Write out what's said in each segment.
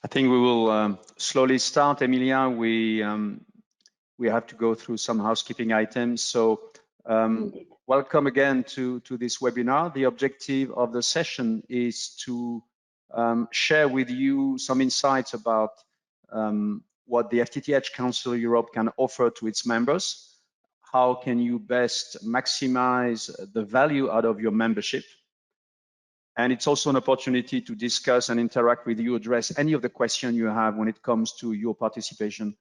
I think we will slowly start, Emilia. We have to go through some housekeeping items. So welcome again to this webinar. The objective of the session is to share with you some insights about what the FTTH Council Europe can offer to its members. How can you best maximize the value out of your membership? And it's also an opportunity to discuss and interact with you, address any of the questions you have when it comes to your participation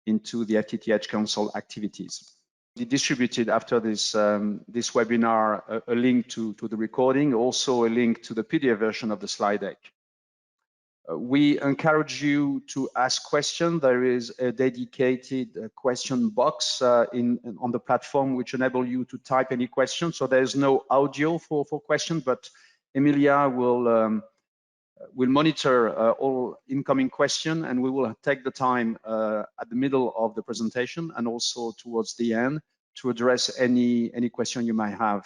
into the FTTH Council activities. We distributed after this webinar a link to the recording, also a link to the PDF version of the slide deck. We encourage you to ask questions. There is a dedicated question box on the platform which enable you to type any questions. So there's no audio for questions, but Emilia will monitor all incoming questions, and we will take the time at the middle of the presentation and also towards the end to address any question you might have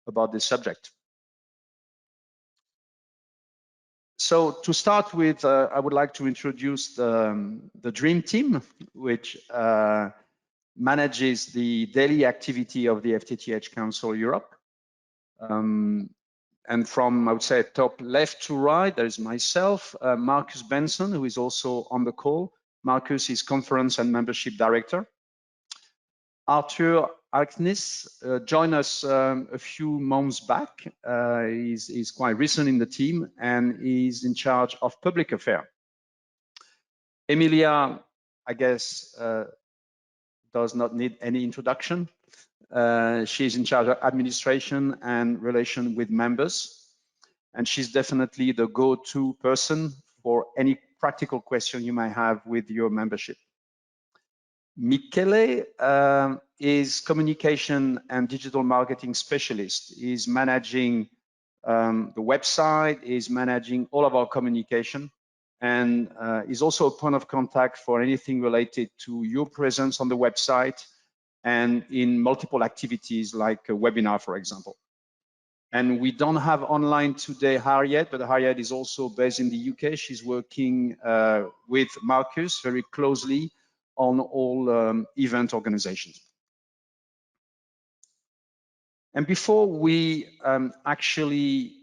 about this subject. So to start with, I would like to introduce the Dream Team, which manages the daily activity of the FTTH Council Europe. And from, I would say, top left to right, there is myself, Marcus Benson, who is also on the call. Marcus is Conference and Membership Director. Arthur Alknis joined us a few months back. He's quite recent in the team and he's in charge of public affairs. Emilia, I guess, does not need any introduction. She's in charge of administration and relation with members, and she's definitely the go-to person for any practical question you might have with your membership. Michele is communication and digital marketing specialist. He's managing the website, is managing all of our communication, and is also a point of contact for anything related to your presence on the website and in multiple activities like a webinar, for example. And we don't have online today Harriet, but Harriet is also based in the UK. She's working with Marcus very closely on all event organizations. And before we actually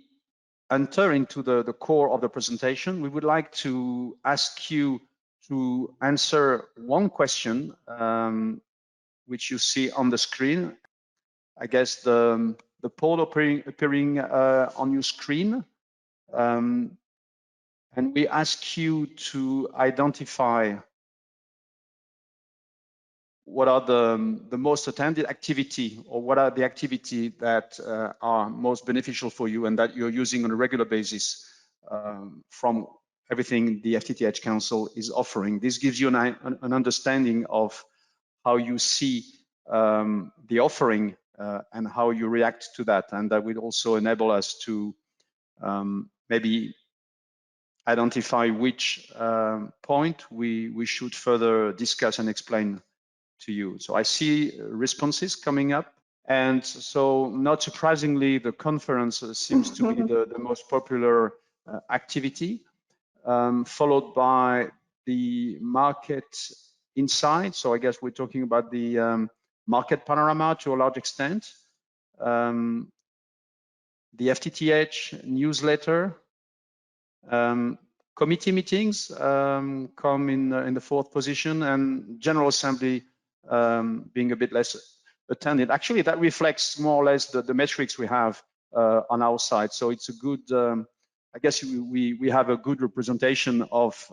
enter into the core of the presentation, we would like to ask you to answer one question which you see on the screen. I guess the poll appearing on your screen. And we ask you to identify what are the most attended activity, or what are the activity that are most beneficial for you and that you're using on a regular basis from everything the FTTH Council is offering. This gives you an understanding of how you see the offering and how you react to that, and that will also enable us to maybe identify which point we should further discuss and explain to you. So I see responses coming up, and so not surprisingly, the conference seems to be the most popular activity, followed by the market insight. So I guess we're talking about the market panorama to a large extent. The FTTH newsletter, committee meetings come in the fourth position, and General Assembly being a bit less attended. Actually, that reflects more or less the metrics we have on our side. So it's a good, I guess we have a good representation of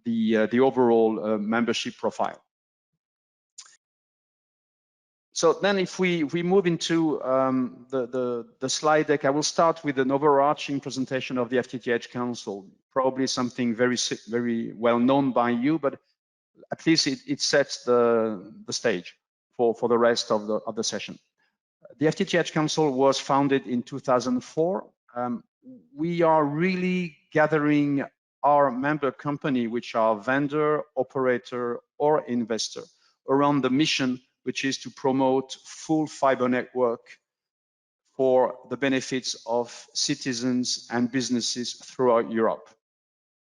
the overall membership profile. So then if we move into the slide deck, I will start with an overarching presentation of the FTTH Council, probably something very well known by you, but at least it sets the stage for the rest of the session. The FTTH Council was founded in 2004. We are really gathering our member company, which are vendor, operator, or investor, around the mission, which is to promote full fiber network for the benefits of citizens and businesses throughout Europe.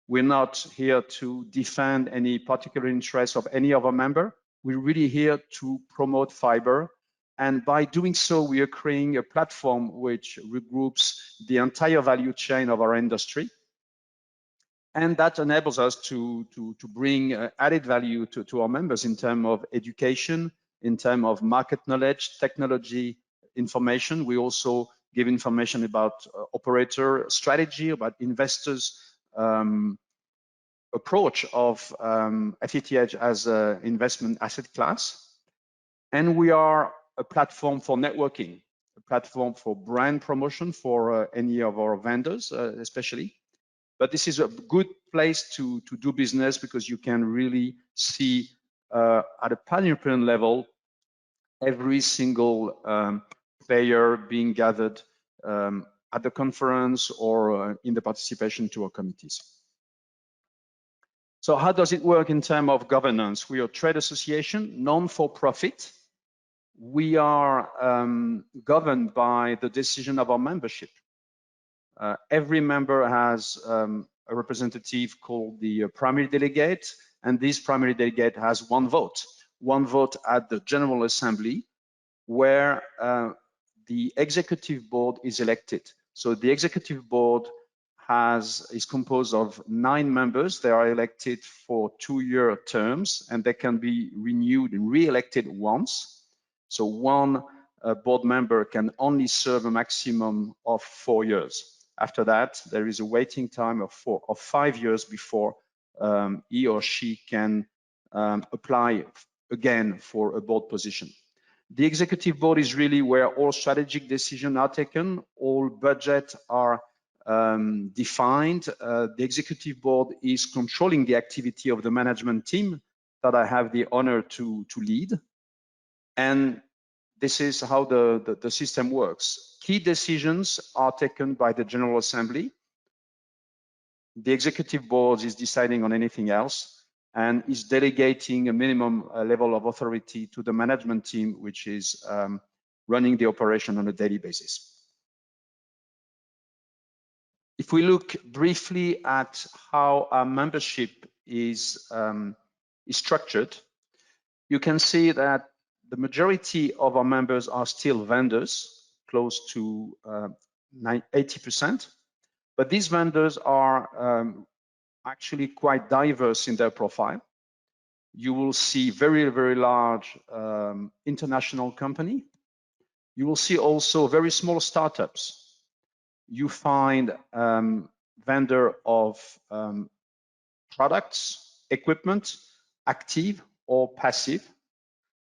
We're not here to defend any particular interest of any of our member. We're really here to promote fiber. And by doing so, we are creating a platform which regroups the entire value chain of our industry. And that enables us to bring added value to our members in terms of education, in terms of market knowledge, technology, information. We also give information about operator strategy, about investors' approach of FTTH as an investment asset class. And we are a platform for networking, a platform for brand promotion for any of our vendors, especially. But this is a good place to do business because you can really see at a pan-European level every single player being gathered at the conference or in the participation to our committees. So how does it work in terms of governance? We are a trade association, non-for-profit. We are governed by the decision of our membership. Every member has a representative called the primary delegate, and this primary delegate has one vote at the General Assembly, where the executive board is elected. So the executive board is composed of 9 members. They are elected for 2-year terms, and they can be renewed and re-elected once. So one board member can only serve a maximum of 4 years. After that, there is a waiting time of 5 years before he or she can apply again for a board position. The executive board is really where all strategic decisions are taken, all budgets are defined. The executive board is controlling the activity of the management team that I have the honor to lead. And this is how the system works. Key decisions are taken by the General Assembly. The executive board is deciding on anything else and is delegating a minimum level of authority to the management team, which is running the operation on a daily basis. If we look briefly at how our membership is structured, you can see that the majority of our members are still vendors, close to 80%. But these vendors are actually quite diverse in their profile. You will see very, very large international company. You will see also very small startups. You find vendor of products, equipment, active or passive.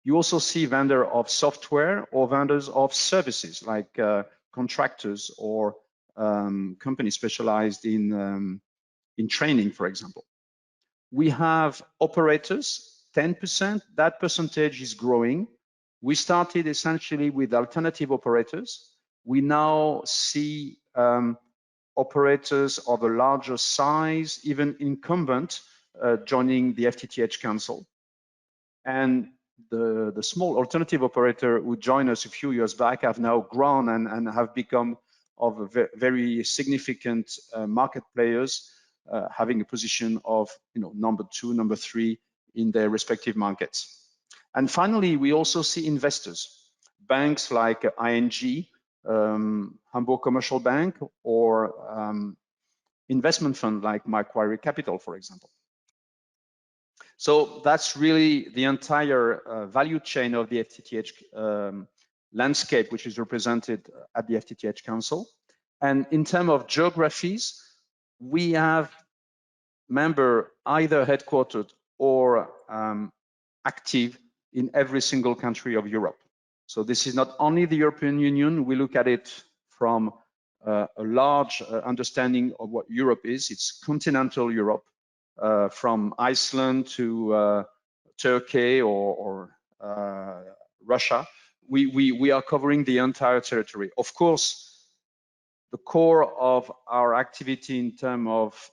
You also see vendor of software or vendors of services like contractors or companies specialized in training, for example. We have operators, 10%. That percentage is growing. We started essentially with alternative operators. We now see operators of a larger size, even incumbent, joining the FTTH Council. And the small alternative operator who joined us a few years back have now grown and have become of a very significant market players, having a position of number 2, number 3 in their respective markets. And finally, we also see investors, banks like ING, Hamburg Commercial Bank, or investment fund like Macquarie Capital, for example. So that's really the entire value chain of the FTTH landscape, which is represented at the FTTH Council. And in terms of geographies, we have members either headquartered or active in every single country of Europe. So this is not only the European Union. We look at it from a large understanding of what Europe is. It's continental Europe, from Iceland to Turkey or Russia. We are covering the entire territory. Of course, the core of our activity in terms of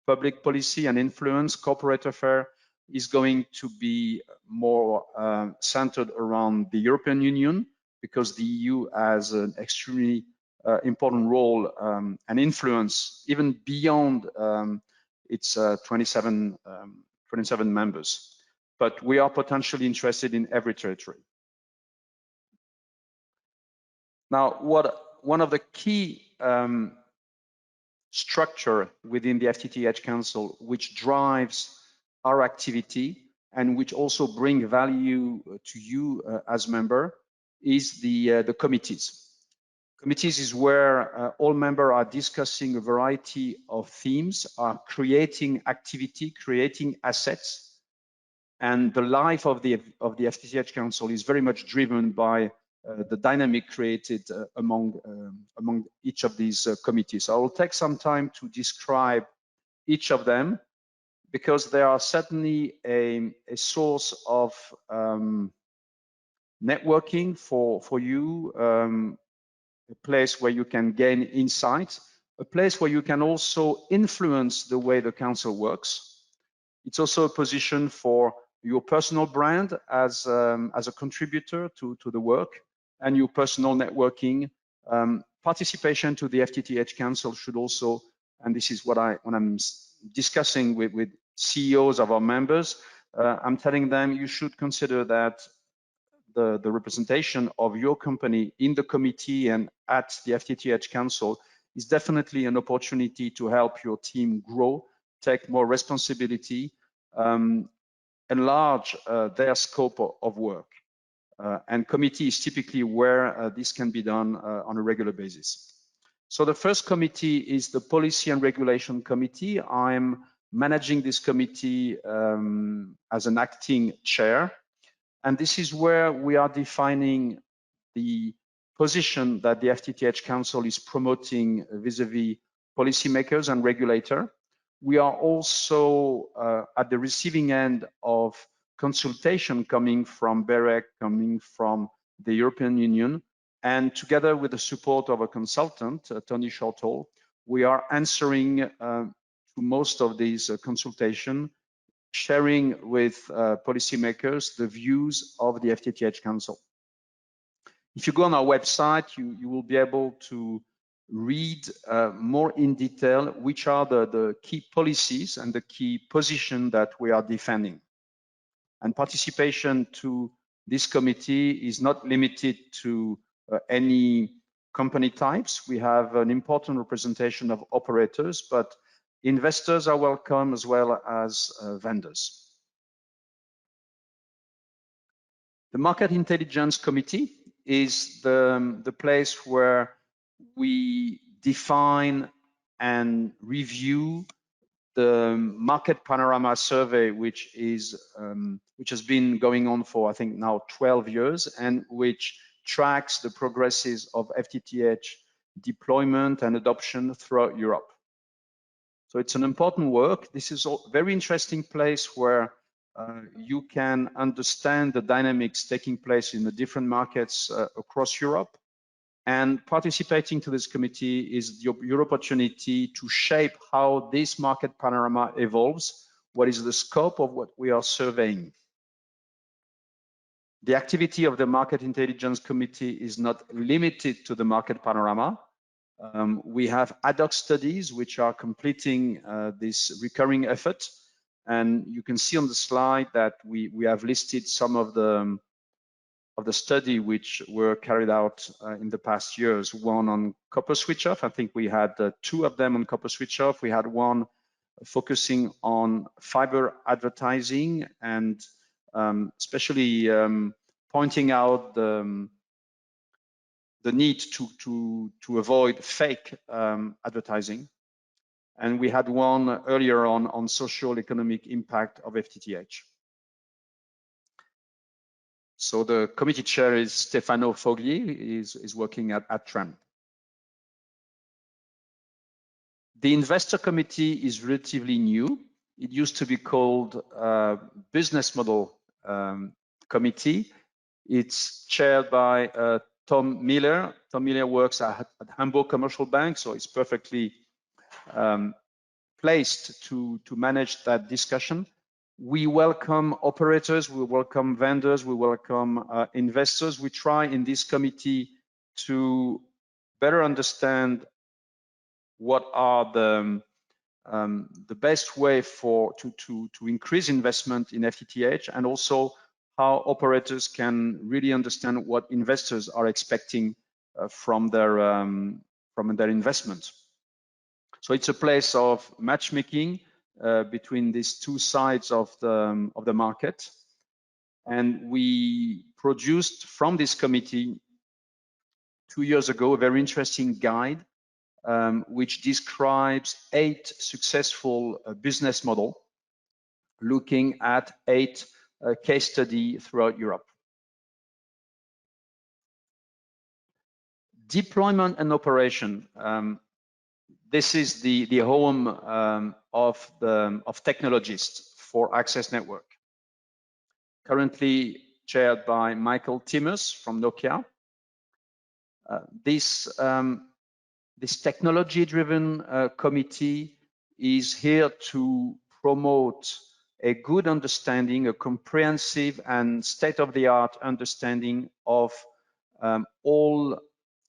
public policy and influence, corporate affairs, is going to be more centered around the European Union. because the EU has an extremely important role and influence even beyond its 27 members. But we are potentially interested in every territory. Now, one of the key structure within the FTTH Council, which drives our activity and which also bring value to you as member, is the committees. Committees is where all members are discussing a variety of themes, are creating activity, creating assets, and the life of the FTTH Council is very much driven by the dynamic created among each of these committees. I will take some time to describe each of them, because they are certainly a source of networking for you, a place where you can gain insights, a place where you can also influence the way the council works. It's also a position for your personal brand as a contributor to the work, and your personal networking. Participation to the FTTH Council should also, and this is when I'm discussing with CEOs of our members, I'm telling them you should consider that the representation of your company in the committee and at the FTTH Council is definitely an opportunity to help your team grow, take more responsibility, enlarge their scope of work. And committee is typically where this can be done on a regular basis. So the first committee is the Policy and Regulation Committee. I'm managing this committee as an acting chair. And this is where we are defining the position that the FTTH Council is promoting vis-a-vis policymakers and regulator. We are also at the receiving end of consultation coming from BEREC, coming from the European Union, and together with the support of a consultant, Tony Shortall, we are answering to most of these consultation, sharing with policymakers the views of the FTTH Council. If you go on our website, you will be able to read more in detail which are the key policies and the key position that we are defending. And participation to this committee is not limited to any company types. We have an important representation of operators, but investors are welcome as well as vendors. The Market Intelligence Committee is the place where we define and review the Market Panorama Survey, which has been going on for, I think, now 12 years, and which tracks the progresses of FTTH deployment and adoption throughout Europe. So it's an important work. This is a very interesting place where you can understand the dynamics taking place in the different markets across Europe. And participating to this committee is your opportunity to shape how this market panorama evolves, what is the scope of what we are surveying. The activity of the Market Intelligence Committee is not limited to the market panorama. We have ad hoc studies which are completing this recurring effort. And you can see on the slide that we have listed some of the study which were carried out in the past years. One on copper switch off. I think we had 2 of them on copper switch off. We had one focusing on fiber advertising and especially pointing out the need to avoid fake advertising. And we had one earlier on social economic impact of FTTH. So the committee chair is Stefano Fogli, is working at TREM. The investor committee is relatively new. It used to be called Business Model Committee. It's chaired by Tom Miller. Tom Miller works at Hamburg Commercial Bank, so it's perfectly placed to manage that discussion. We welcome operators, we welcome vendors, we welcome investors. We try in this committee to better understand what are the best way to increase investment in FTTH, and also how operators can really understand what investors are expecting from their investment. So it's a place of matchmaking between these two sides of the market. And we produced from this committee 2 years ago a very interesting guide which describes 8 successful business models, looking at 8 case studies throughout Europe. Deployment and operation. This is the home of technologists for access network. Currently chaired by Michael Timmers from Nokia. This technology-driven committee is here to promote a good understanding, a comprehensive and state-of-the-art understanding of all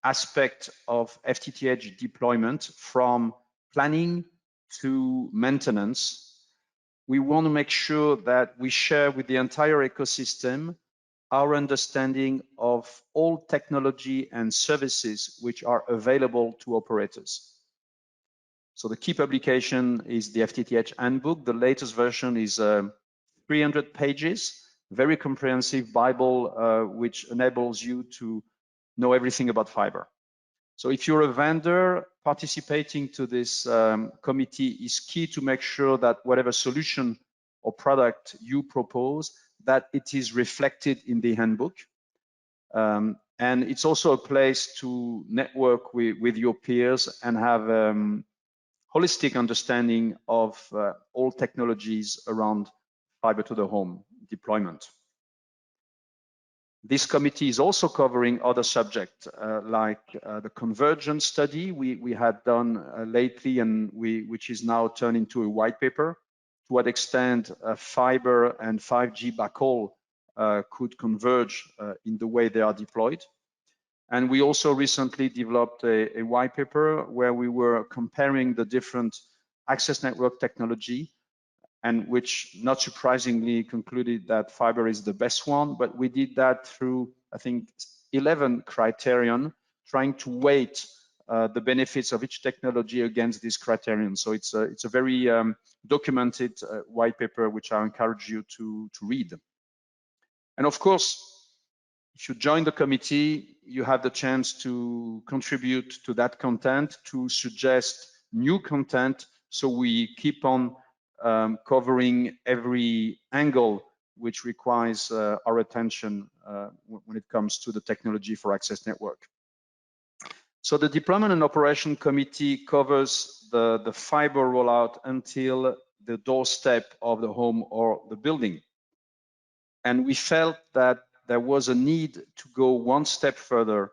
aspects of FTTH deployment, from planning to maintenance. We want to make sure that we share with the entire ecosystem our understanding of all technology and services which are available to operators. So the key publication is the FTTH Handbook. The latest version is 300 pages, very comprehensive Bible, which enables you to know everything about fiber. So if you're a vendor, participating to this committee is key to make sure that whatever solution or product you propose, that it is reflected in the handbook. And it's also a place to network with your peers and have holistic understanding of all technologies around fiber to the home deployment. This committee is also covering other subjects like the convergence study we had done lately, and which is now turned into a white paper. To what extent fiber and 5G backhaul could converge in the way they are deployed. And we also recently developed a white paper where we were comparing the different access network technology, and which not surprisingly concluded that fiber is the best one. But we did that through, I think, 11 criterion, trying to weight the benefits of each technology against this criterion. So it's a very documented white paper, which I encourage you to read. And of course, if you join the committee, you have the chance to contribute to that content, to suggest new content, so we keep on covering every angle which requires our attention when it comes to the technology for access network. So the Deployment and Operation Committee covers the fiber rollout until the doorstep of the home or the building. And we felt that there was a need to go one step further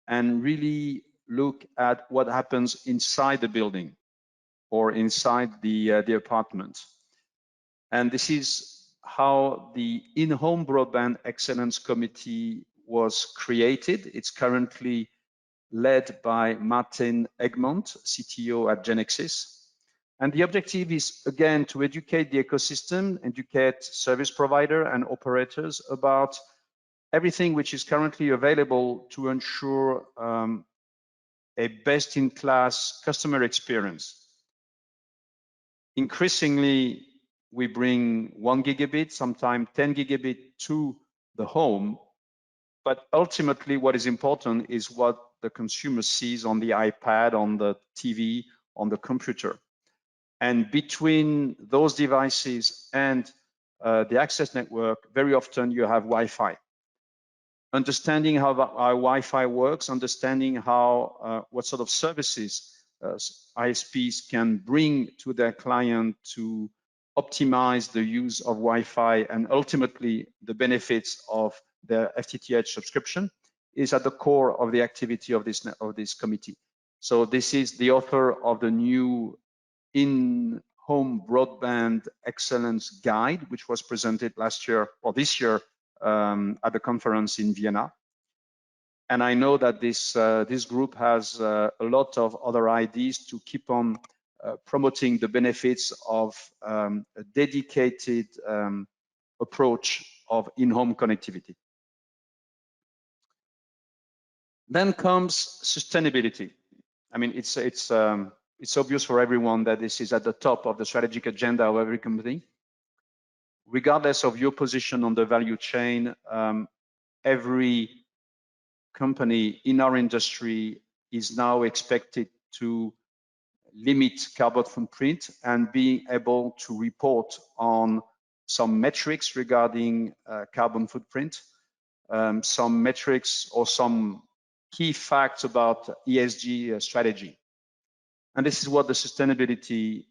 and really look at what happens inside the building or inside the apartment. And this is how the In-Home Broadband Excellence Committee was created. It's currently led by Martin Egmont, CTO at Genexis. And the objective is, again, to educate the ecosystem, educate service provider and operators about everything which is currently available to ensure a best-in-class customer experience. Increasingly, we bring 1 gigabit, sometimes 10 gigabit to the home. But ultimately, what is important is what the consumer sees on the iPad, on the TV, on the computer. And between those devices and the access network, very often you have Wi-Fi. Understanding how Wi-Fi works, understanding how what sort of services ISPs can bring to their client to optimize the use of Wi-Fi and ultimately the benefits of their FTTH subscription is at the core of the activity of this committee. So this is the author of the new Home Broadband Excellence Guide, which was presented last year or this year at the conference in Vienna. And I know that this group has a lot of other ideas to keep on promoting the benefits of a dedicated approach of in-home connectivity. Then comes sustainability. I mean, it's obvious for everyone that this is at the top of the strategic agenda of every company. Regardless of your position on the value chain, every company in our industry is now expected to limit carbon footprint and being able to report on some metrics regarding carbon footprint, some metrics or some key facts about ESG strategy. And this is what the Sustainability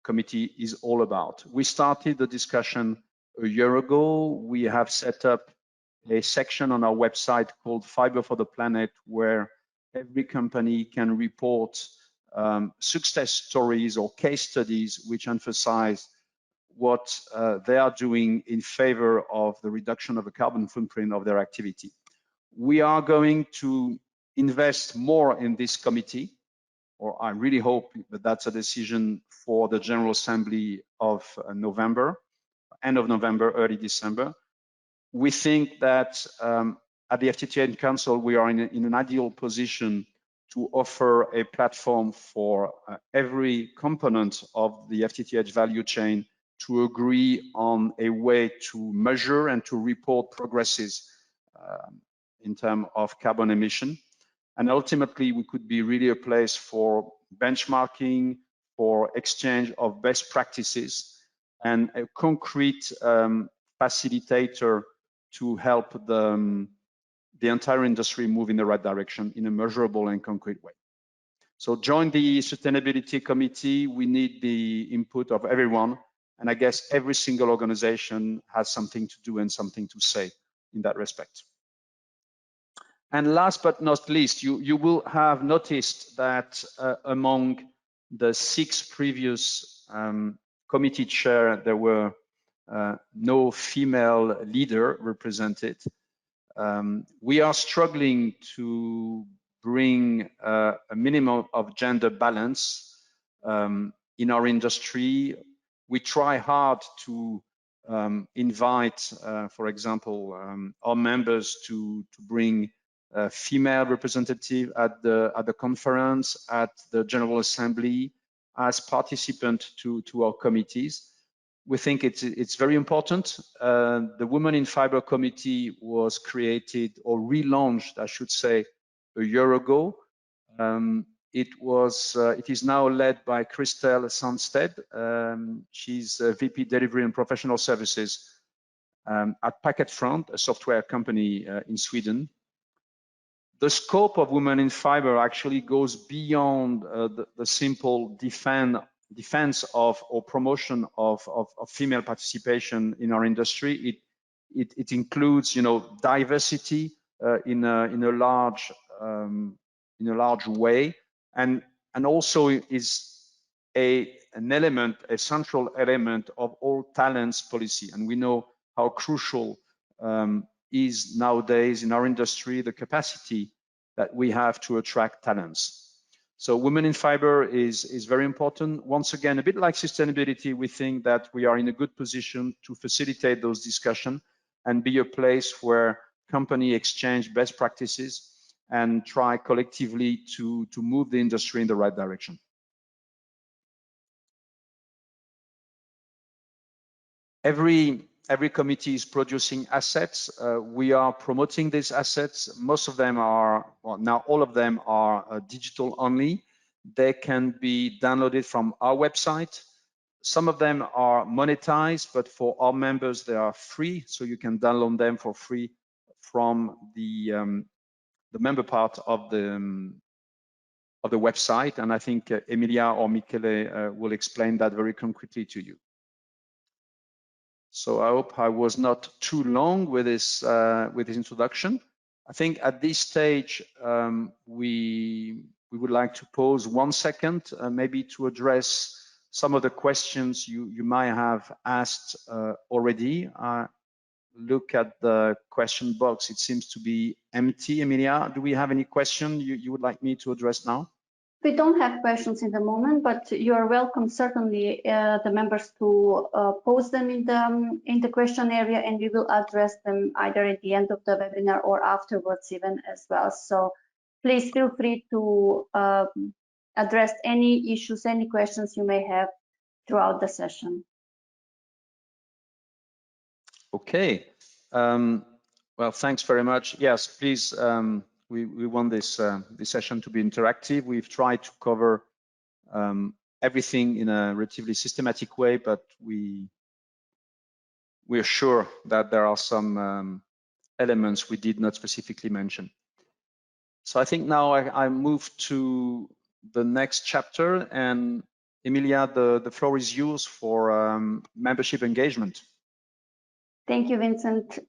Committee is all about. We started the discussion a year ago. We have set up a section on our website called Fiber for the Planet, where every company can report success stories or case studies which emphasize what they are doing in favor of the reduction of the carbon footprint of their activity. We are going to invest more in this committee, or I really hope that that's a decision for the General Assembly of November, end of November, early December. We think that at the FTTH Council, we are in an ideal position to offer a platform for every component of the FTTH value chain to agree on a way to measure and to report progresses in terms of carbon emission. And ultimately, we could be really a place for benchmarking, for exchange of best practices, and a concrete facilitator to help the entire industry move in the right direction in a measurable and concrete way. So join the Sustainability Committee. We need the input of everyone. And I guess every single organization has something to do and something to say in that respect. And last but not least, you will have noticed that among the 6 previous committee chair, there were no female leader represented. We are struggling to bring a minimum of gender balance in our industry. We try hard to invite, for example, our members to bring female representative at the conference, at the General Assembly, as participant to our committees. We think it's very important. The Women in Fiber Committee was created or relaunched, I should say, a year ago. It is now led by Christelle Sandstedt. She's VP Delivery and Professional Services at Packetfront, a software company in Sweden. The scope of Women in Fiber actually goes beyond the simple defense of or promotion of female participation in our industry. It includes, diversity in a large way, and also is a central element of all talents policy. And we know how crucial is nowadays in our industry the capacity that we have to attract talents. So Women in Fiber is very important. Once again, a bit like sustainability, we think that we are in a good position to facilitate those discussions and be a place where companies exchange best practices and try collectively to move the industry in the right direction. Every committee is producing assets. We are promoting these assets. Most of them are, well, now all of them are digital only. They can be downloaded from our website. Some of them are monetized, but for our members, they are free. So you can download them for free from the member part of the website. And I think Emilia or Michele will explain that very concretely to you. So I hope I was not too long with this introduction. I think at this stage, we would like to pause 1 second, maybe to address some of the questions you might have asked already. Look at the question box. It seems to be empty. Emilia, do we have any question you would like me to address now? We don't have questions in the moment, but you are welcome, certainly, the members to post them in the question area, and we will address them either at the end of the webinar or afterwards even as well. So please feel free to address any issues, any questions you may have throughout the session. Okay. Well, thanks very much. Yes, please. We want this this session to be interactive. We've tried to cover everything in a relatively systematic way, but we're sure that there are some elements we did not specifically mention. So I think now I move to the next chapter, and Emilia, the floor is yours for membership engagement. Thank you, Vincent.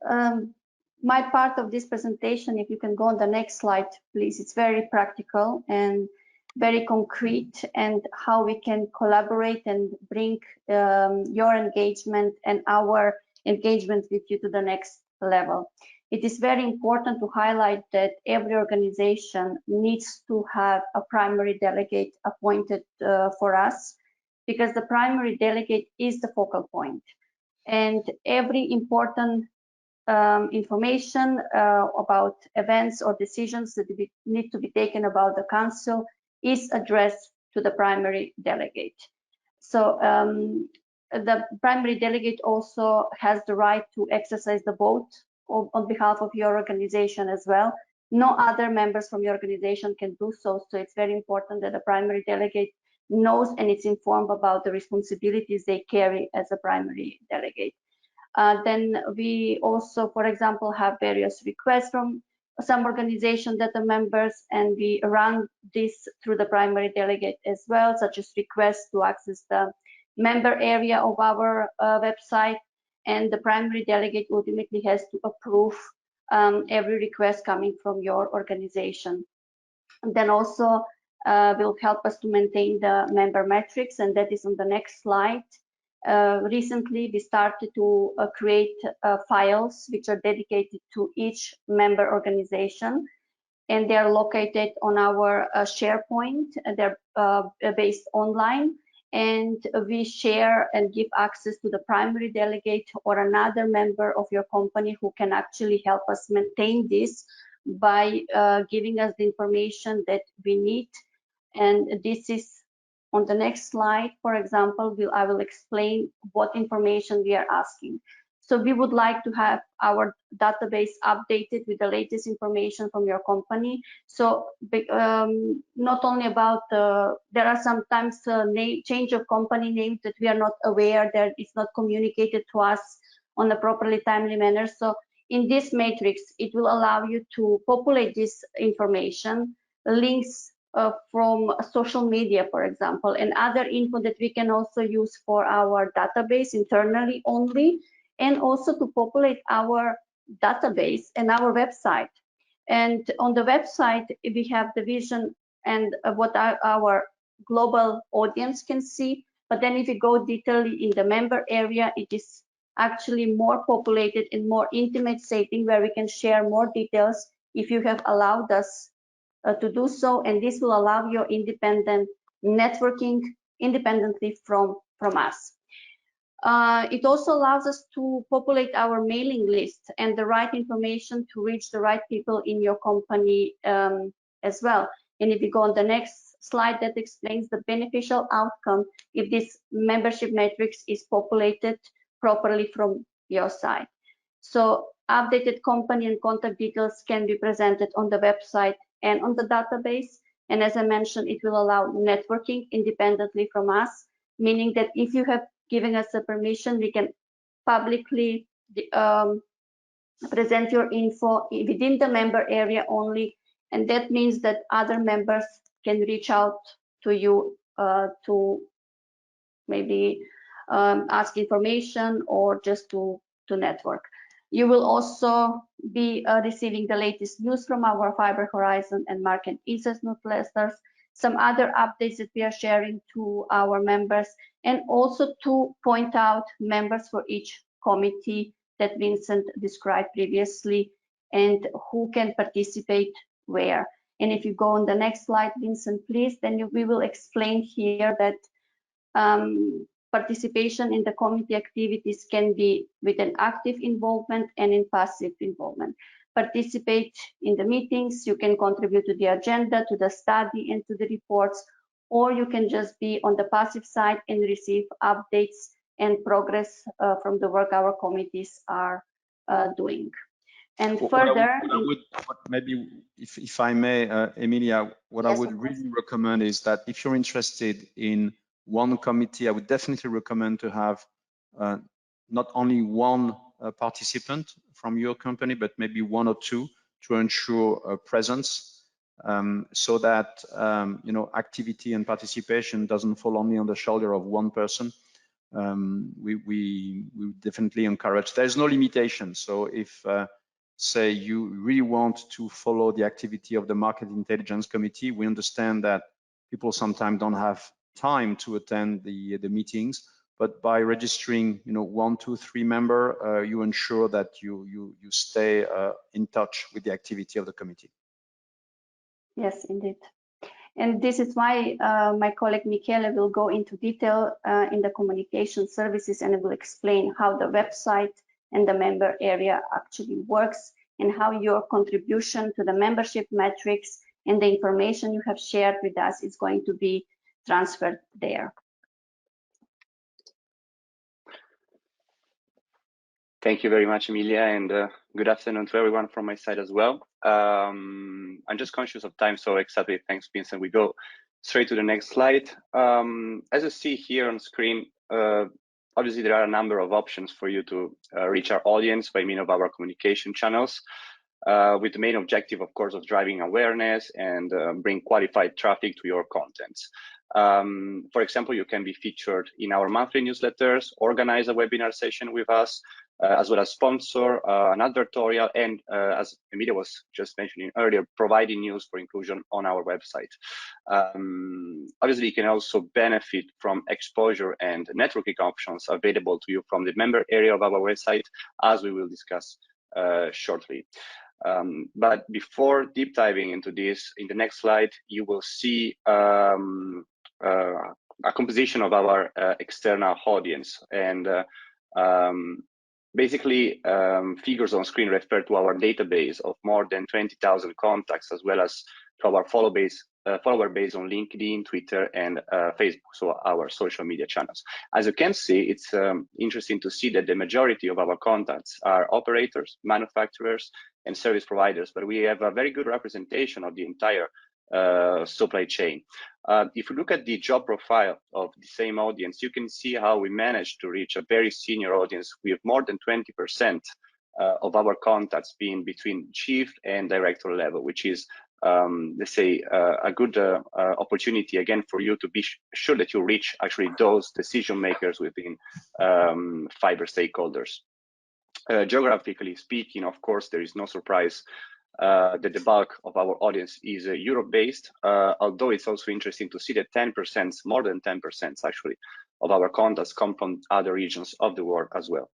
My part of this presentation, if you can go on the next slide, please, it's very practical and very concrete, and how we can collaborate and bring your engagement and our engagement with you to the next level. It is very important to highlight that every organization needs to have a primary delegate appointed for us, because the primary delegate is the focal point. And every important information about events or decisions that need to be taken about the council is addressed to the primary delegate. So the primary delegate also has the right to exercise the vote on behalf of your organization as well. No other members from your organization can do so. So it's very important that the primary delegate knows and is informed about the responsibilities they carry as a primary delegate. Then we also, for example, have various requests from some organizations that are members, and we run this through the primary delegate as well, such as requests to access the member area of our website, and the primary delegate ultimately has to approve every request coming from your organization. And then also will help us to maintain the member metrics, and that is on the next slide. Recently, we started to create files which are dedicated to each member organization, and they are located on our SharePoint, and they're based online, and we share and give access to the primary delegate or another member of your company who can actually help us maintain this by giving us the information that we need. And this is on the next slide. For example, I will explain what information we are asking. So we would like to have our database updated with the latest information from your company. So not only about, there are sometimes change of company names that we are not aware, that it's not communicated to us on a properly timely manner. So in this matrix, it will allow you to populate this information, links from social media, for example, and other info that we can also use for our database internally only, and also to populate our database and our website. And on the website, we have the vision and what our global audience can see. But then if you go detailedly in the member area, it is actually more populated and more intimate setting where we can share more details if you have allowed us to do so, and this will allow your independent networking independently from us. It also allows us to populate our mailing list and the right information to reach the right people in your company as well. And if you go on the next slide, that explains the beneficial outcome if this membership matrix is populated properly from your side. So updated company and contact details can be presented on the website and on the database. And as I mentioned, it will allow networking independently from us, meaning that if you have given us a permission, we can publicly present your info within the member area only. And that means that other members can reach out to you to maybe ask information or just to network. You will also be receiving the latest news from our Fiber Horizon and Market Insights newsletters. some other updates that we are sharing to our members, and also to point out members for each committee that Vincent described previously and who can participate where. And if you go on the next slide, Vincent, please, then we will explain here that participation in the committee activities can be with an active involvement and in passive involvement. Participate in the meetings, you can contribute to the agenda, to the study, and to the reports, or you can just be on the passive side and receive updates and progress from the work our committees are doing. And further, maybe if I may, Emilia, what I would really recommend is that if you're interested in one committee, I would definitely recommend to have not only one participant from your company, but maybe one or two to ensure presence, so that you know, activity and participation doesn't fall only on the shoulder of one person. We definitely encourage. There's no limitation. So if say you really want to follow the activity of the Market Intelligence Committee, we understand that people sometimes don't have time to attend the meetings, but by registering, you know, 1, 2, 3 member, you ensure that you stay in touch with the activity of the committee. Yes, indeed. And this is why my colleague Michele will go into detail in the communication services, and will explain how the website and the member area actually works, and how your contribution to the membership metrics and the information you have shared with us is going to be transferred there. Thank you very much, Emilia, and good afternoon to everyone from my side as well. I'm just conscious of time, so exactly, thanks, Vincent. We go straight to the next slide. As you see here on screen, obviously there are a number of options for you to reach our audience by means of our communication channels, with the main objective, of course, of driving awareness and bring qualified traffic to your contents. For example, you can be featured in our monthly newsletters, organize a webinar session with us, as well as sponsor an advertorial, and as Emilia was just mentioning earlier, providing news for inclusion on our website. Obviously, you can also benefit from exposure and networking options available to you from the member area of our website, as we will discuss shortly. But before deep diving into this, in the next slide, you will see a composition of our external audience, and basically figures on screen refer to our database of more than 20,000 contacts, as well as to our follower base on LinkedIn, Twitter, and Facebook, so our social media channels. As you can see, it's interesting to see that the majority of our contacts are operators, manufacturers, and service providers, but we have a very good representation of the entire supply chain. If you look at the job profile of the same audience, you can see how we managed to reach a very senior audience with more than 20% of our contacts being between chief and director level, which is, let's say, a good opportunity again for you to be sure that you reach actually those decision makers within fiber stakeholders. Geographically speaking, of course, there is no surprise that the bulk of our audience is Europe-based, although it's also interesting to see that 10%, more than 10% actually, of our contacts come from other regions of the world as well.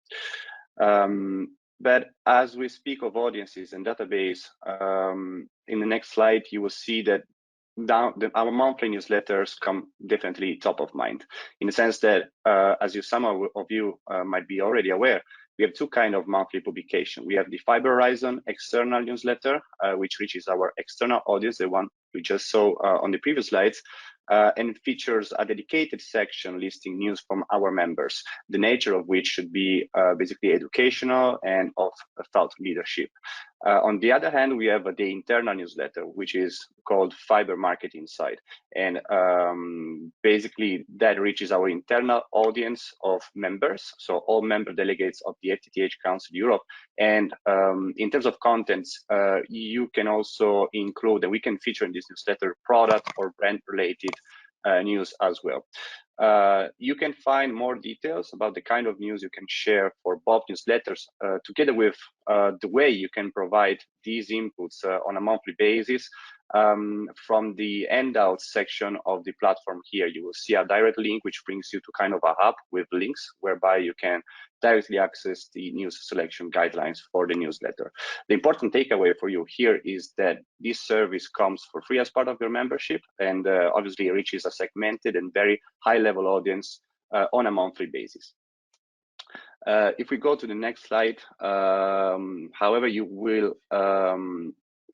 But as we speak of audiences and database, in the next slide, you will see that our monthly newsletters come definitely top of mind, in the sense that, as some of you might be already aware, we have two kinds of monthly publication. We have the Fiber Horizon external newsletter, which reaches our external audience, the one we just saw on the previous slides, and features a dedicated section listing news from our members, the nature of which should be basically educational and of thought leadership. On the other hand, we have the internal newsletter, which is called Fiber Market Insight, and basically that reaches our internal audience of members, so all member delegates of the FTTH Council Europe. And in terms of contents, you can also include, and we can feature in this newsletter, product or brand related news as well. You can find more details about the kind of news you can share for both newsletters, together with the way you can provide these inputs on a monthly basis From the handouts section of the platform here, you will see a direct link which brings you to kind of a hub with links whereby you can directly access the news selection guidelines for the newsletter. The important takeaway for you here is that this service comes for free as part of your membership, and obviously reaches a segmented and very high level audience on a monthly basis. If we go to the next slide, however, you will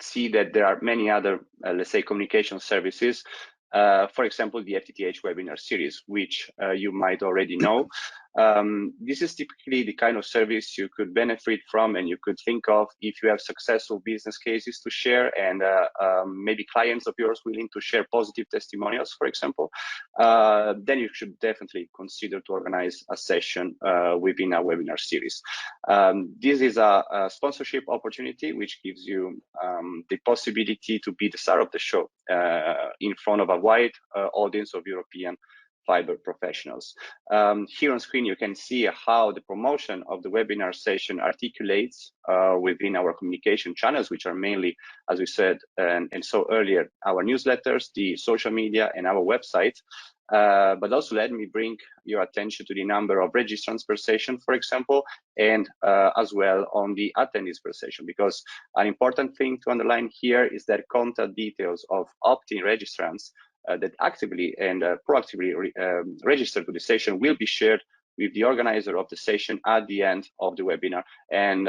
see that there are many other, let's say, communication services. For example, the FTTH webinar series, which you might already know. This is typically the kind of service you could benefit from and you could think of if you have successful business cases to share and maybe clients of yours willing to share positive testimonials, for example. Then you should definitely consider to organize a session within a webinar series. This is a sponsorship opportunity which gives you the possibility to be the star of the show in front of a wide audience of European fiber professionals. Here on screen, you can see how the promotion of the webinar session articulates within our communication channels, which are mainly, as we said, and so earlier, our newsletters, the social media, and our website. But also let me bring your attention to the number of registrants per session, for example, and as well on the attendees per session, because an important thing to underline here is that contact details of opt-in registrants that actively and proactively register to the session will be shared with the organizer of the session at the end of the webinar. And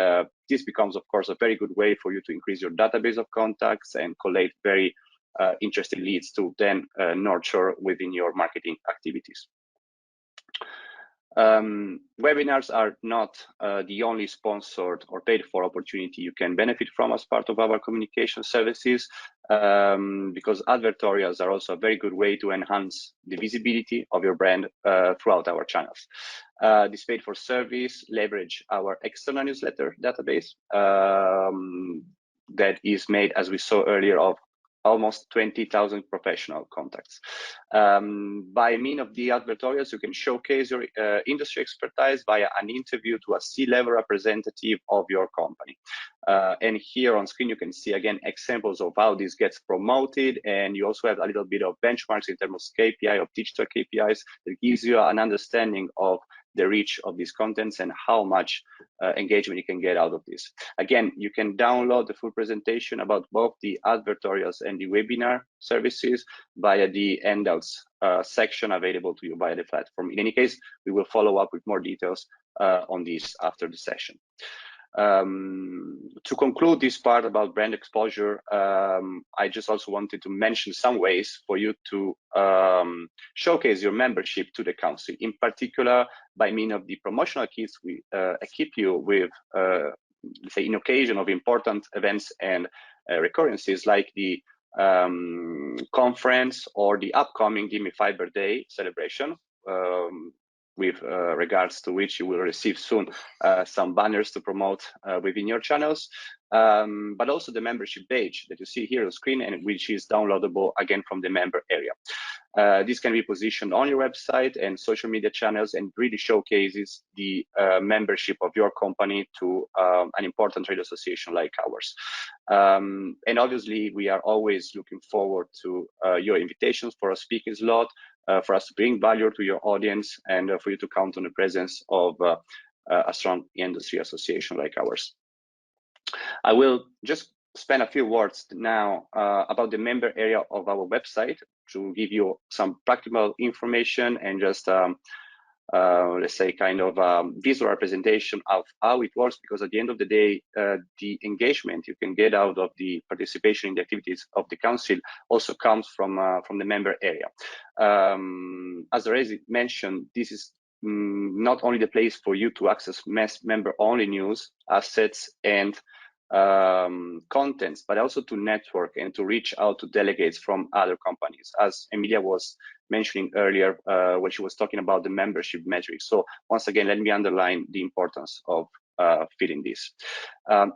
this becomes, of course, a very good way for you to increase your database of contacts and collate very interesting leads to then nurture within your marketing activities. Webinars are not the only sponsored or paid for opportunity you can benefit from as part of our communication services, because advertorials are also a very good way to enhance the visibility of your brand throughout our channels. This paid for service leverage our external newsletter database that is made, as we saw earlier, of almost 20,000 professional contacts. By means of the advertorials, you can showcase your industry expertise via an interview to a C-level representative of your company. And here on screen, you can see again examples of how this gets promoted, and you also have a little bit of benchmarks in terms of KPI, of digital KPIs, that gives you an understanding of the reach of these contents and how much engagement you can get out of this. Again, you can download the full presentation about both the advertorials and the webinar services via the handouts section available to you via the platform. In any case, we will follow up with more details on this after the session. To conclude this part about brand exposure, I just also wanted to mention some ways for you to showcase your membership to the council, in particular by means of the promotional kits we equip you with, let's say, in occasion of important events and recurrences like the conference or the upcoming Gimme Fiber Day celebration, with regards to which you will receive soon some banners to promote within your channels, but also the membership page that you see here on screen, and which is downloadable again from the member area. This can be positioned on your website and social media channels and really showcases the membership of your company to an important trade association like ours. And obviously, we are always looking forward to your invitations for a speaking slot, for us to bring value to your audience, and for you to count on the presence of a strong industry association like ours. I will just spend a few words now about the member area of our website to give you some practical information and just let's say kind of visual representation of how it works, because at the end of the day, the engagement you can get out of the participation in the activities of the council also comes from the member area. As already mentioned, this is not only the place for you to access member-only news, assets, and contents, but also to network and to reach out to delegates from other companies, as Emilia was mentioning earlier when she was talking about the membership metrics. So once again, let me underline the importance of filling this.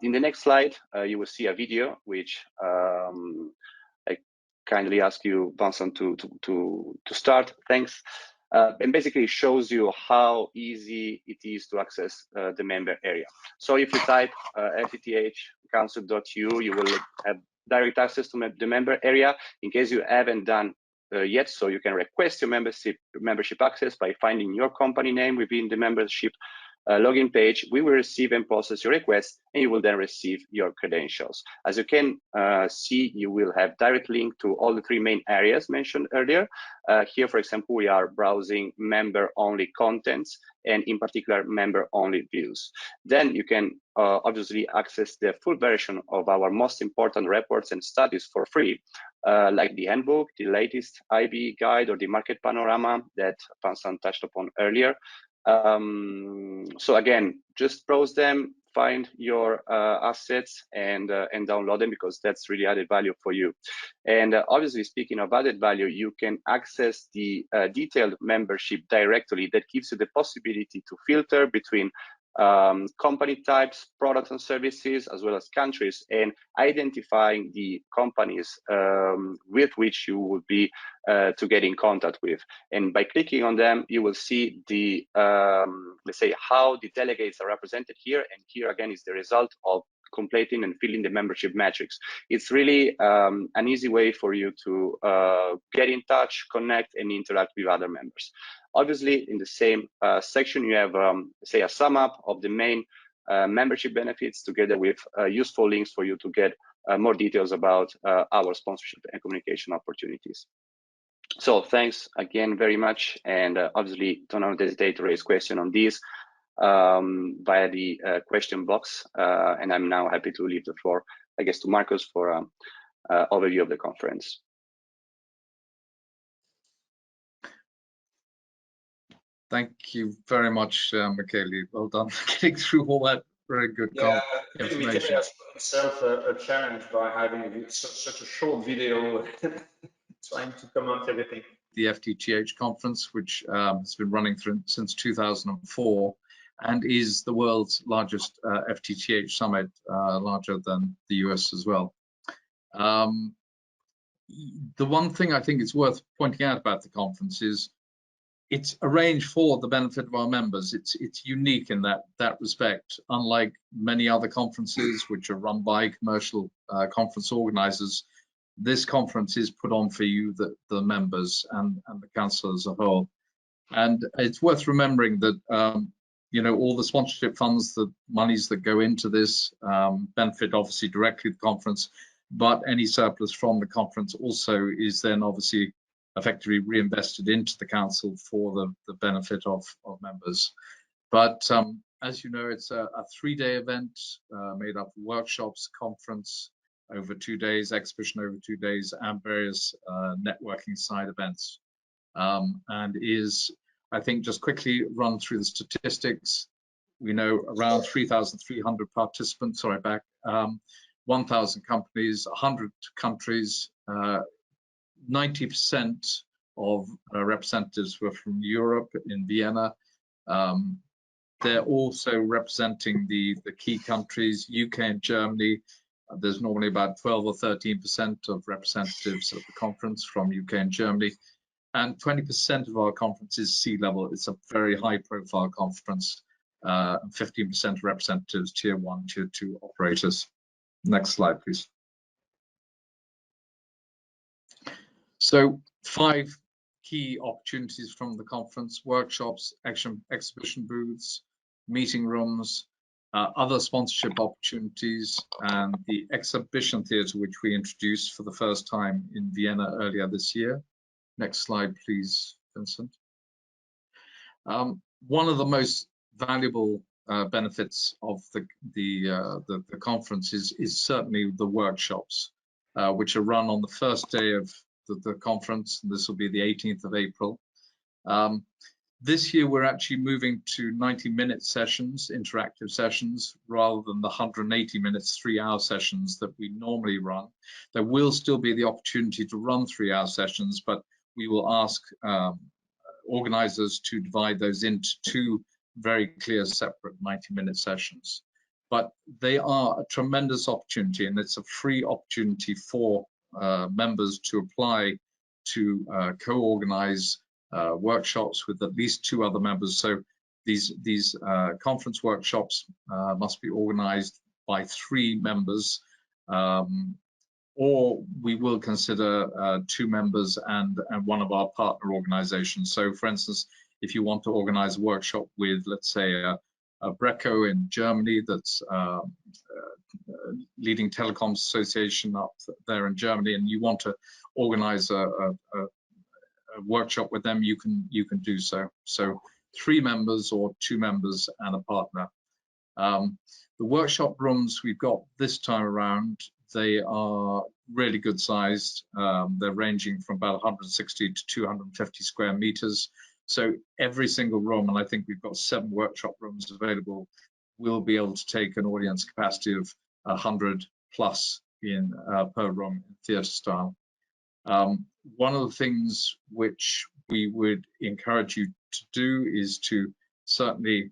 In the next slide, you will see a video which I kindly ask you, Vincent, to start. Thanks. And basically shows you how easy it is to access the member area. So if you type FTTH council.eu, you will have direct access to the member area in case you haven't done yet. So you can request your membership access by finding your company name within the membership login page. We will receive and process your request, and you will then receive your credentials. As you can see, you will have direct link to all the 3 main areas mentioned earlier. Here, for example, we are browsing member-only contents, and in particular, member-only views. Then you can obviously access the full version of our most important reports and studies for free, like the handbook, the latest IB guide, or the market panorama that Vincent touched upon earlier. So again, just browse them, find your assets, and download them, because that's really added value for you. And obviously, speaking of added value, you can access the detailed membership directory that gives you the possibility to filter between company types, products and services, as well as countries, and identifying the companies with which you would be to get in contact with. And by clicking on them, you will see the, let's say, how the delegates are represented here. And here again is the result of completing and filling the membership matrix. It's really an easy way for you to get in touch, connect, and interact with other members. Obviously, in the same section, you have, say, a sum up of the main membership benefits, together with useful links for you to get more details about our sponsorship and communication opportunities. So thanks again very much, and obviously don't hesitate to raise questions on these via the question box, and I'm now happy to leave the floor, I guess, to Marcus for overview of the conference. Thank you very much, Michele. Well done getting through all that very good information. Michele has put himself a challenge by having such a short video, trying to comment everything. The FTTH conference, which has been running since 2004, and is the world's largest FTTH summit, larger than the US as well. The one thing I think is worth pointing out about the conference is it's arranged for the benefit of our members. It's unique in that respect. Unlike many other conferences which are run by commercial conference organizers, this conference is put on for you, the members, and the council as a whole. And it's worth remembering that you know, all the sponsorship funds, the monies that go into this benefit obviously directly the conference, but any surplus from the conference also is then obviously effectively reinvested into the council for the benefit of members. But as you know, it's a 3-day event made up of workshops, conference over 2 days, exhibition over 2 days, and various networking side events. And is, I think, just quickly run through the statistics. We know around 3,300 participants, 1,000 companies, 100 countries, 90% of representatives were from Europe in Vienna. They're also representing the key countries, UK and Germany. There's normally about 12 or 13% of representatives at the conference from UK and Germany. And 20% of our conference is C-level. It's a very high profile conference. 15% representatives, tier 1, tier 2 operators. Next slide, please. So 5 key opportunities from the conference: workshops, exhibition booths, meeting rooms, other sponsorship opportunities, and the exhibition theatre, which we introduced for the first time in Vienna earlier this year. Next slide, please, Vincent. One of the most valuable benefits of the conference is certainly the workshops, which are run on the first day of the conference. This will be the 18th of April. This year, we're actually moving to 90-minute sessions, interactive sessions, rather than the 180 minutes, 3-hour sessions that we normally run. There will still be the opportunity to run 3-hour sessions, but we will ask organizers to divide those into 2 very clear, separate 90-minute sessions. But they are a tremendous opportunity, and it's a free opportunity for members to apply to co-organize workshops with at least 2 other members. So these conference workshops must be organized by 3 members or we will consider 2 members and one of our partner organizations. So for instance, if you want to organize a workshop with, let's say, a Breco in Germany, that's leading telecoms association up there in Germany, and you want to organize a workshop with them, you can do so. So 3 members or 2 members and a partner. The workshop rooms we've got this time around, they are really good sized. They're ranging from about 160 to 250 square meters. So every single room, and I think we've got 7 workshop rooms available, will be able to take an audience capacity of 100 plus in per room in theatre style. One of the things which we would encourage you to do is to certainly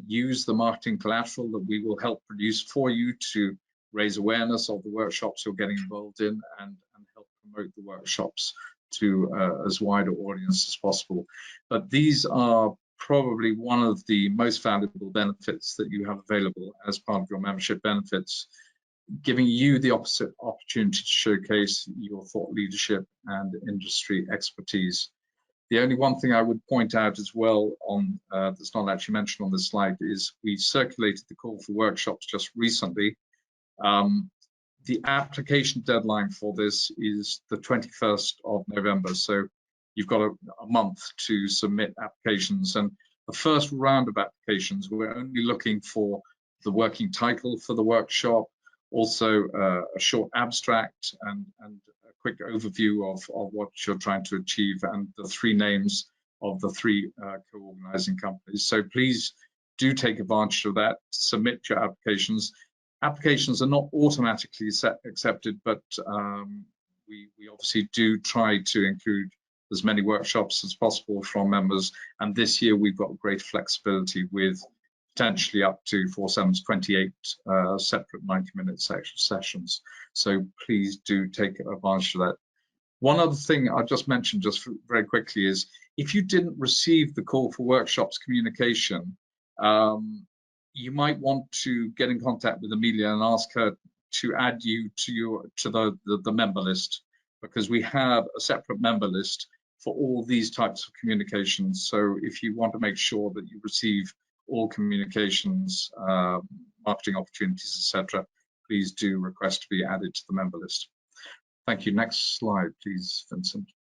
use the marketing collateral that we will help produce for you to raise awareness of the workshops you're getting involved in and help promote the workshops to as wide an audience as possible. But these are probably one of the most valuable benefits that you have available as part of your membership benefits, giving you the opportunity to showcase your thought leadership and industry expertise. The only one thing I would point out as well on that's not actually mentioned on this slide is we circulated the call for workshops just recently. The application deadline for this is the 21st of November, so you've got a month to submit applications. And the first round of applications, we're only looking for the working title for the workshop, also a short abstract and a quick overview of what you're trying to achieve, and the 3 names of the 3 co-organizing companies. So please do take advantage of that, submit your applications. Applications are not automatically accepted, but we obviously do try to include as many workshops as possible from members. And this year we've got great flexibility with potentially up to 4 7s 28 separate 90-minute sessions. So please do take advantage of that. One other thing I'll just mention just very quickly is if you didn't receive the call for workshops communication, you might want to get in contact with Amelia and ask her to add you to the member list, because we have a separate member list for all these types of communications. So if you want to make sure that you receive all communications, marketing opportunities, etc., please do request to be added to the member list. Thank you. Next slide, please, Vincent.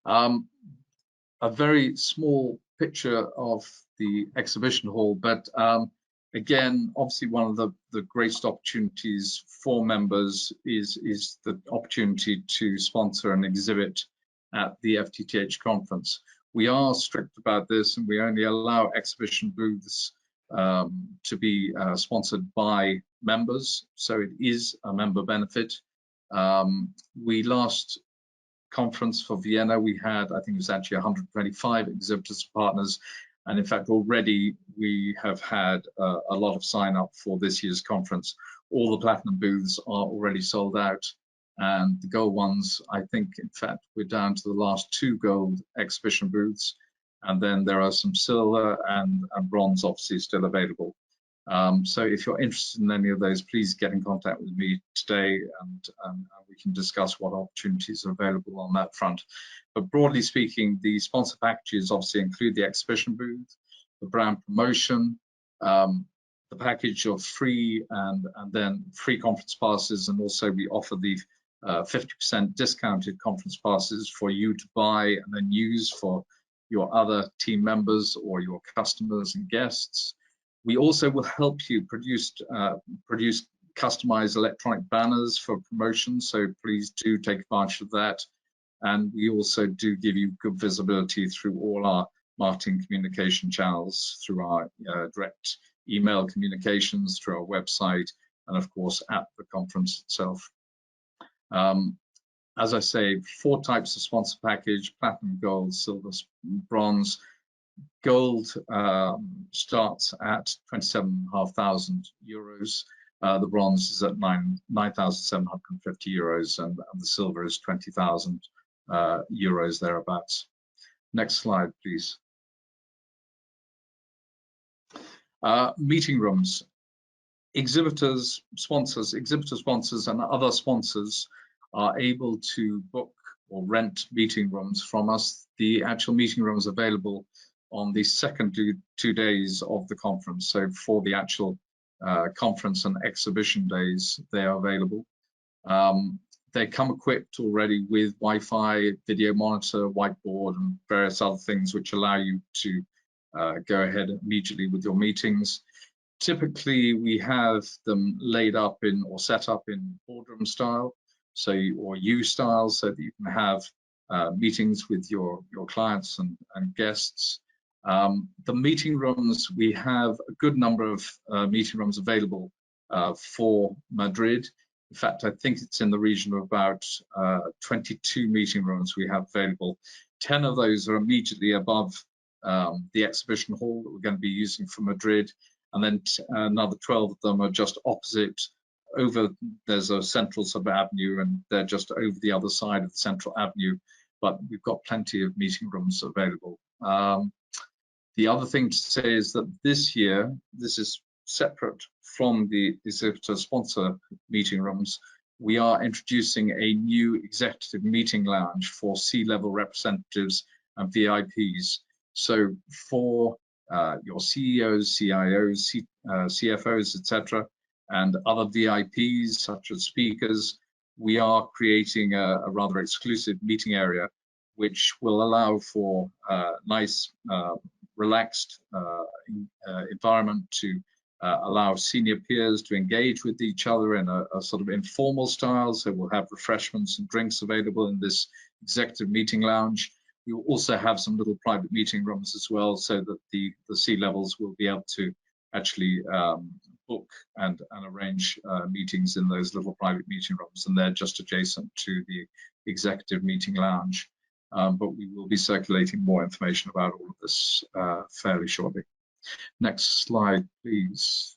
A very small picture of the exhibition hall, but again, obviously one of the greatest opportunities for members is the opportunity to sponsor an exhibit at the FTTH conference. We are strict about this, and we only allow exhibition booths to be sponsored by members, so it is a member benefit. We last conference for Vienna, we had, I think it was actually 125 exhibitors partners, and in fact already we have had a lot of sign up for this year's conference. All the platinum booths are already sold out, and the gold ones, I think in fact we're down to the last 2 gold exhibition booths, and then there are some silver and bronze obviously still available. So if you're interested in any of those, please get in contact with me today, and we can discuss what opportunities are available on that front. But broadly speaking, the sponsor packages obviously include the exhibition booth, the brand promotion, the package of free and then free conference passes, and also we offer the 50% discounted conference passes for you to buy and then use for your other team members or your customers and guests. We also will help you produce customized electronic banners for promotion, so please do take advantage of that. And we also do give you good visibility through all our marketing communication channels, through our direct email communications, through our website, and of course at the conference itself. As I say, 4 types of sponsor package: platinum, gold, silver, bronze. Gold starts at 27,500 euros. The bronze is at 9,750 euros, and the silver is 20,000 euros thereabouts. Next slide, please. Meeting rooms. exhibitor sponsors and other sponsors are able to book or rent meeting rooms from us. The actual meeting rooms available on the second 2 days of the conference. So for the actual conference and exhibition days, they are available. They come equipped already with Wi-Fi, video monitor, whiteboard, and various other things which allow you to go ahead immediately with your meetings. Typically, we have them laid up in or set up in boardroom style, or U style, so that you can have meetings with your clients and guests. The meeting rooms, we have a good number of meeting rooms available for Madrid. In fact, I think it's in the region of about 22 meeting rooms we have available. 10 of those are immediately above the exhibition hall that we're going to be using for Madrid, and then another 12 of them are just opposite. There's a central sub-avenue, and they're just over the other side of the central avenue, but we've got plenty of meeting rooms available. The other thing to say is that this year, this is separate from the exhibitor sponsor meeting rooms. We are introducing a new executive meeting lounge for C-level representatives and VIPs. So for your CEOs, CIOs, CFOs, etc., and other VIPs such as speakers, we are creating a rather exclusive meeting area which will allow for a nice, relaxed environment to allow senior peers to engage with each other in a sort of informal style. So we'll have refreshments and drinks available in this executive meeting lounge. We will also have some little private meeting rooms as well, so that the C-levels will be able to actually book and arrange meetings in those little private meeting rooms, and they're just adjacent to the executive meeting lounge. But we will be circulating more information about all of this fairly shortly. Next slide, please.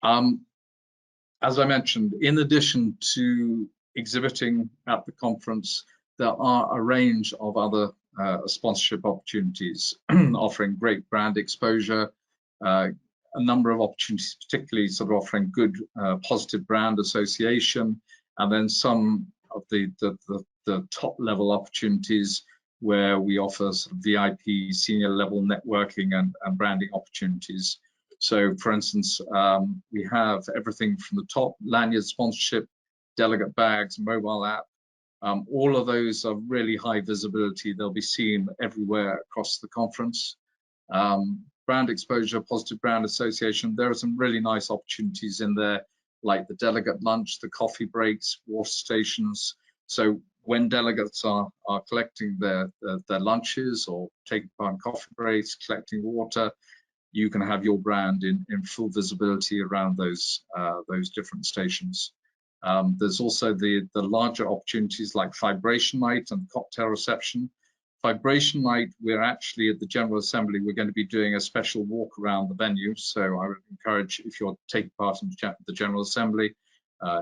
As I mentioned, in addition to exhibiting at the conference, there are a range of other sponsorship opportunities offering great brand exposure, a number of opportunities, particularly sort of offering good positive brand association, and then some of the top level opportunities where we offer sort of VIP senior level networking and branding opportunities. So for instance, we have everything from the top lanyard sponsorship, delegate bags, mobile app. All of those are really high visibility. They'll be seen everywhere across the conference. Brand exposure, positive brand association. There are some really nice opportunities in there, like the delegate lunch, the coffee breaks, water stations. So when delegates are collecting their lunches or taking part in coffee breaks, collecting water, you can have your brand in full visibility around those different stations. There's also the larger opportunities like Vibration Night and cocktail reception. Vibration Night, we're actually at the General Assembly, we're going to be doing a special walk around the venue. So I would encourage, if you're taking part in the General Assembly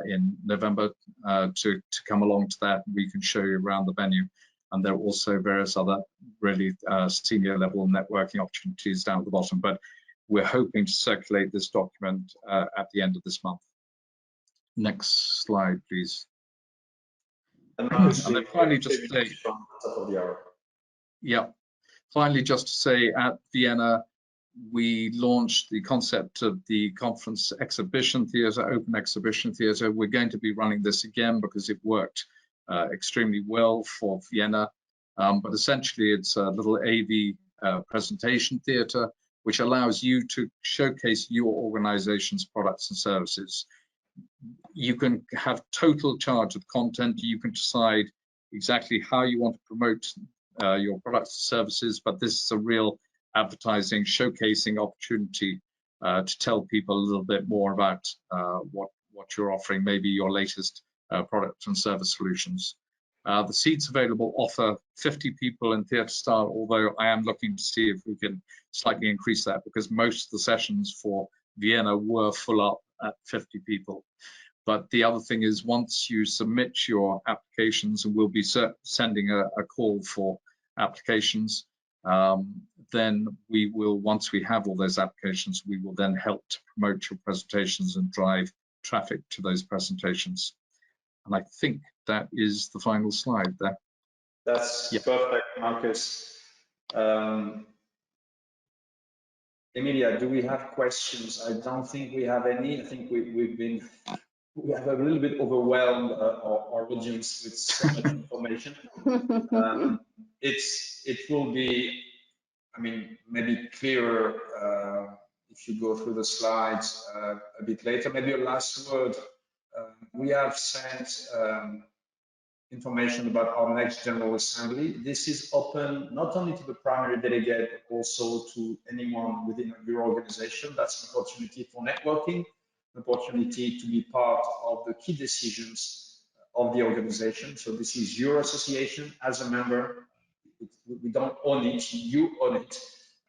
in November, to come along to that. We can show you around the venue. And there are also various other really senior level networking opportunities down at the bottom. But we're hoping to circulate this document at the end of this month. Next slide, please. And then finally, just to say, yeah, finally, just to say, at Vienna, we launched the concept of the conference exhibition theatre, open exhibition theatre. We're going to be running this again because it worked extremely well for Vienna. But essentially, it's a little AV presentation theatre, which allows you to showcase your organization's products and services. You can have total charge of content. You can decide exactly how you want to promote your products and services, but this is a real advertising showcasing opportunity to tell people a little bit more about what you're offering, maybe your latest product and service solutions. The seats available offer 50 people in theatre style, although I am looking to see if we can slightly increase that, because most of the sessions for Vienna were full up at 50 people. But the other thing is, once you submit your applications, and we'll be sending a call for applications, then we will, once we have all those applications, we will then help to promote your presentations and drive traffic to those presentations. And I think that is the final slide there. That's perfect, Marcus. Emilia, do we have questions? I don't think we have any. I think we have a little bit overwhelmed our audience with so much information. It will be, I mean, maybe clearer if you go through the slides a bit later. Maybe a last word. We have sent information about our next General Assembly. This is open not only to the primary delegate, but also to anyone within your organization. That's an opportunity for networking, an opportunity to be part of the key decisions of the organization. So this is your association as a member. We don't own it, you own it.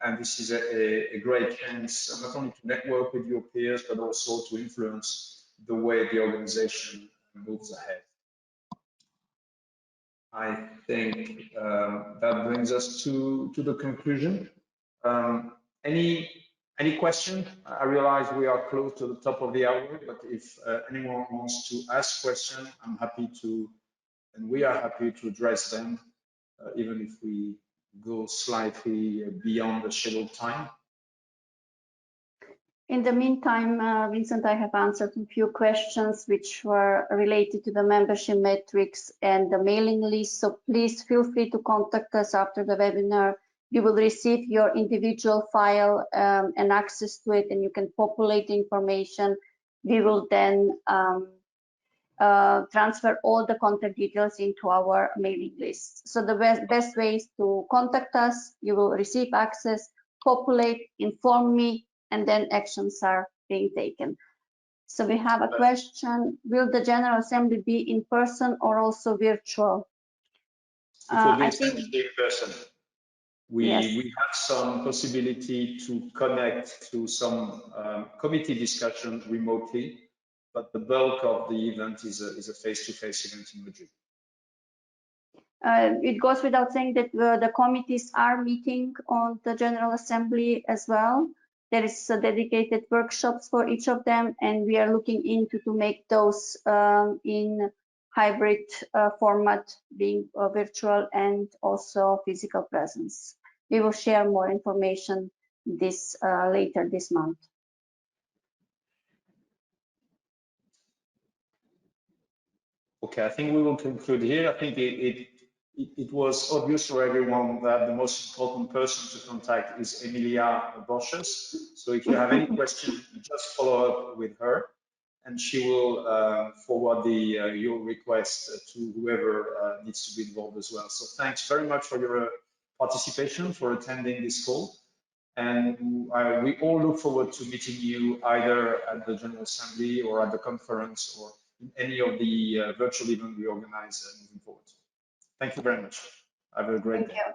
And this is a great chance not only to network with your peers, but also to influence the way the organization moves ahead. I think that brings us to the conclusion. Any question? I realize we are close to the top of the hour, but if anyone wants to ask questions, I'm happy to, and we are happy to address them, even if we go slightly beyond the scheduled time. In the meantime, Vincent, I have answered a few questions which were related to the membership metrics and the mailing list. So please feel free to contact us after the webinar. You will receive your individual file and access to it, and you can populate the information. We will then transfer all the contact details into our mailing list. So the best way is to contact us. You will receive access, populate, inform me, and then actions are being taken. So we have a question: will the General Assembly be in person or also virtual? I think in person. We have some possibility to connect to some committee discussion remotely, but the bulk of the event is a face-to-face event in Madrid. It goes without saying that the committees are meeting on the General Assembly as well. There is dedicated workshops for each of them, and we are looking into to make those in hybrid format, being virtual and also physical presence. We will share more information this later this month. Okay, I think we will conclude here. I think it was obvious for everyone that the most important person to contact is Emilia Borches. So if you have any questions, just follow up with her, and she will forward your request to whoever needs to be involved as well. So thanks very much for your participation, for attending this call. And we all look forward to meeting you either at the General Assembly or at the conference or in any of the virtual events we organize moving forward. Thank you very much. Have a great day. Thank you.